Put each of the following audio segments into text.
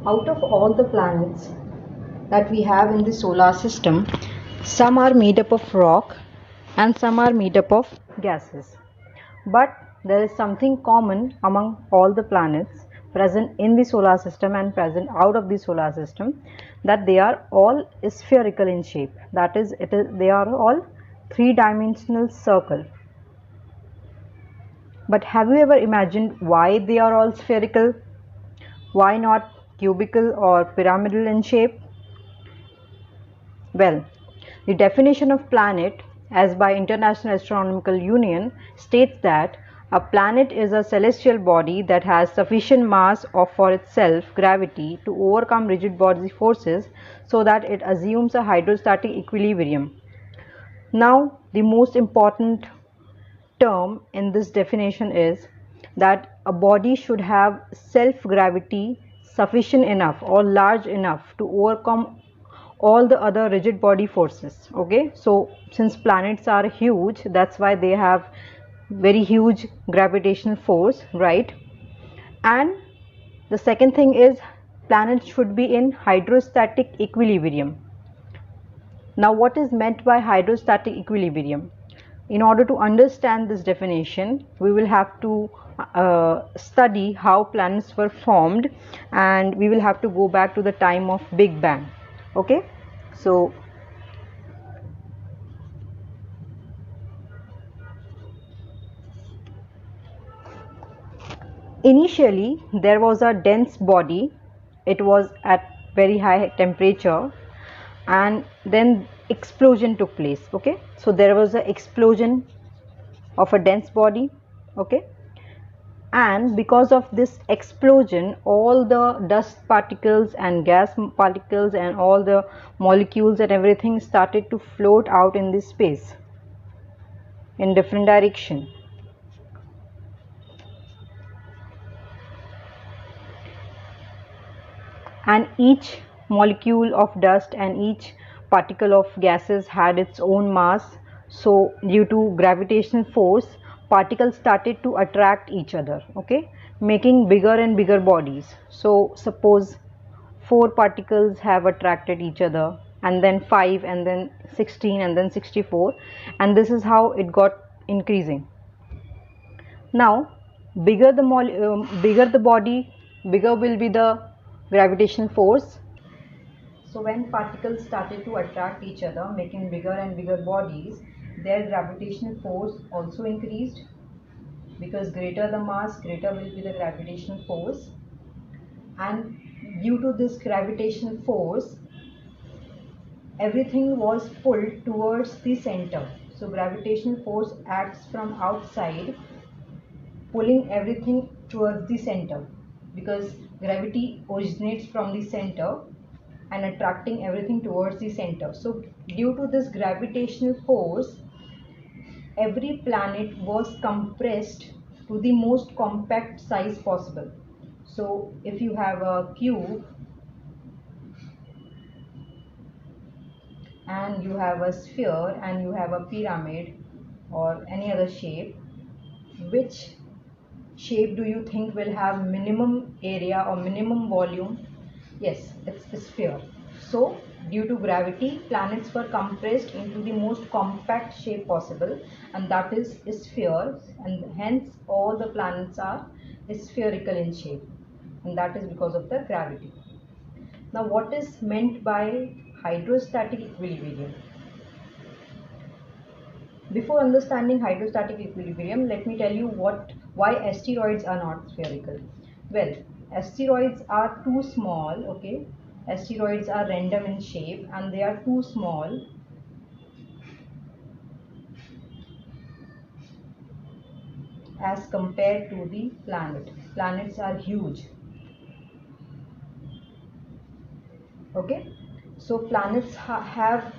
Out of all the planets that we have in the solar system, some are made up of rock and some are made up of gases. But there is something common among all the planets present in the solar system and present out of the solar system, that they are all spherical in shape. That is, they are all three-dimensional circle. But have you ever imagined why they are all spherical? Why not cubical or pyramidal in shape? Well, the definition of planet, as by International Astronomical Union, states that a planet is a celestial body that has sufficient mass for itself gravity to overcome rigid body forces so that it assumes a hydrostatic equilibrium. Now, the most important term in this definition is that a body should have self-gravity sufficient enough or large enough to overcome all the other rigid body forces. Okay, so since planets are huge, that's why they have very huge gravitational force, right? And the second thing is planets should be in hydrostatic equilibrium. Now, what is meant by hydrostatic equilibrium? In order to understand this definition, we will have to study how planets were formed, and we will have to go back to the time of Big Bang. Okay, so initially there was a dense body. It was at very high temperature, and then explosion took place. Okay, so there was an explosion of a dense body. Okay, and because of this explosion, all the dust particles and gas particles and all the molecules and everything started to float out in this space in different direction. And each molecule of dust and each particle of gases had its own mass. So due to gravitational force, particles started to attract each other, okay, making bigger and bigger bodies. So suppose 4 particles have attracted each other, and then 5, and then 16, and then 64, and this is how it got increasing. Now bigger the body, bigger will be the gravitational force. So when particles started to attract each other, making bigger and bigger bodies, their gravitational force also increased, because greater the mass, greater will be the gravitational force. And due to this gravitational force, everything was pulled towards the center. So gravitational force acts from outside, pulling everything towards the center, because gravity originates from the center and attracting everything towards the center. So due to this gravitational force, every planet was compressed to the most compact size possible. So if you have a cube and you have a sphere and you have a pyramid or any other shape, which shape do you think will have minimum area or minimum volume? Yes, it's the sphere. So due to gravity, planets were compressed into the most compact shape possible, and that is a sphere, and hence all the planets are spherical in shape, and that is because of the gravity. Now what is meant by hydrostatic equilibrium? Before understanding hydrostatic equilibrium, let me tell you why asteroids are not spherical. Well, asteroids are too small, okay? Asteroids are random in shape and they are too small as compared to the planet. Planets are huge. Okay? So planets have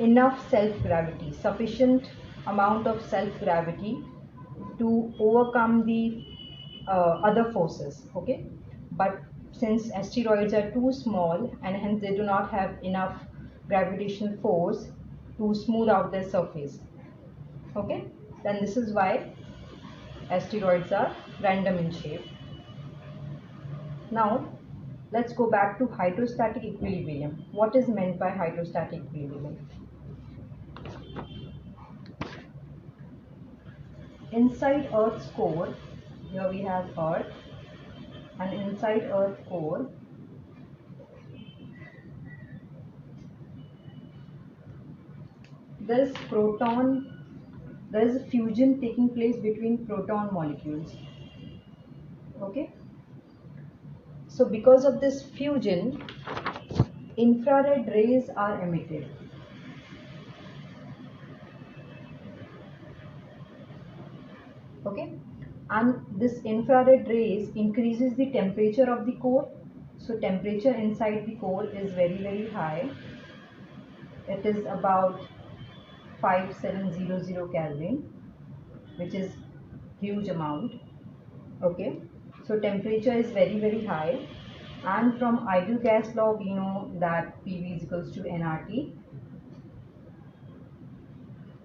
enough self-gravity, sufficient amount of self-gravity to overcome the other forces. Okay, but since asteroids are too small and hence they do not have enough gravitational force to smooth out their surface. Okay, then this is why asteroids are random in shape. Now let's go back to hydrostatic equilibrium. What is meant by hydrostatic equilibrium? Inside Earth's core, here we have Earth, and inside Earth's core, there is a fusion taking place between proton molecules. Okay, so because of this fusion, infrared rays are emitted. Okay, and this infrared rays increases the temperature of the core. So temperature inside the core is very high. It is about 5700 Kelvin, which is huge amount. Okay, so temperature is very high, and from ideal gas law we know that PV is equals to nRT,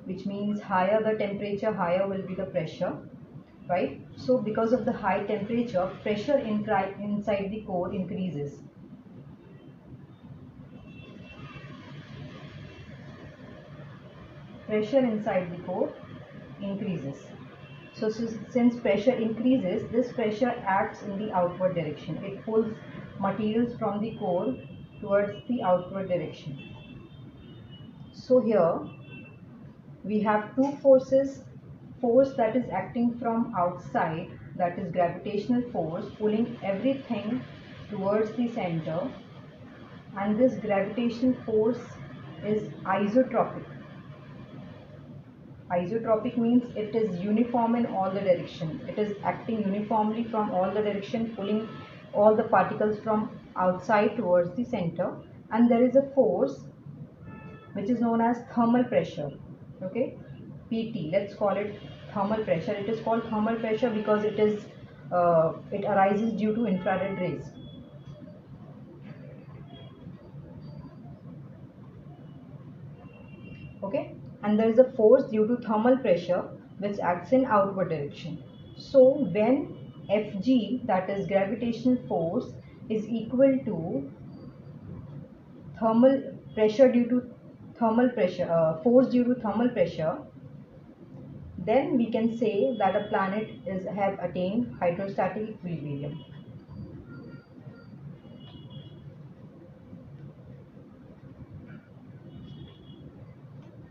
which means higher the temperature, higher will be the pressure, right? So because of the high temperature, pressure inside the core increases. Pressure inside the core increases. So since pressure increases, this pressure acts in the outward direction. It pulls materials from the core towards the outward direction. So here we have two forces. Force that is acting from outside, that is gravitational force, pulling everything towards the center, and this gravitational force is isotropic. Isotropic means it is uniform in all the direction. It is acting uniformly from all the direction, pulling all the particles from outside towards the center, and there is a force which is known as thermal pressure. Okay, PT, let's call it thermal pressure. It is called thermal pressure because it arises due to infrared rays. Okay, and there is a force due to thermal pressure which acts in outward direction. So when Fg, that is gravitational force, is equal to thermal pressure due to thermal pressure, force due to thermal pressure, then we can say that a planet have attained hydrostatic equilibrium.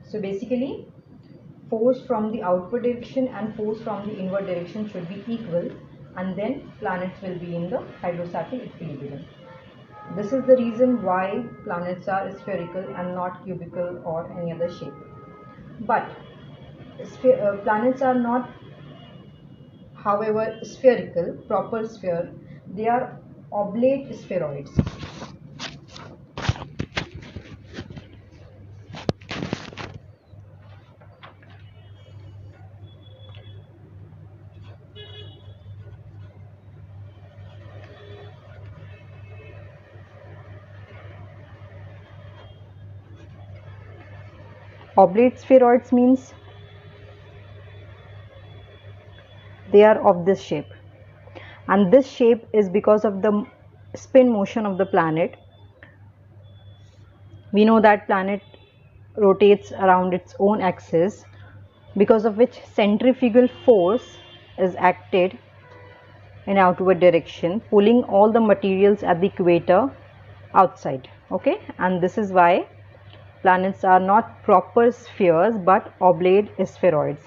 So basically, force from the outward direction and force from the inward direction should be equal, and then planets will be in the hydrostatic equilibrium. This is the reason why planets are spherical and not cubical or any other shape. But planets are not, however, spherical, proper sphere. They are oblate spheroids. Oblate spheroids means they are of this shape, and this shape is because of the spin motion of the planet. We know that planet rotates around its own axis, because of which centrifugal force is acted in outward direction, pulling all the materials at the equator outside. Okay, and this is why planets are not proper spheres but oblate spheroids.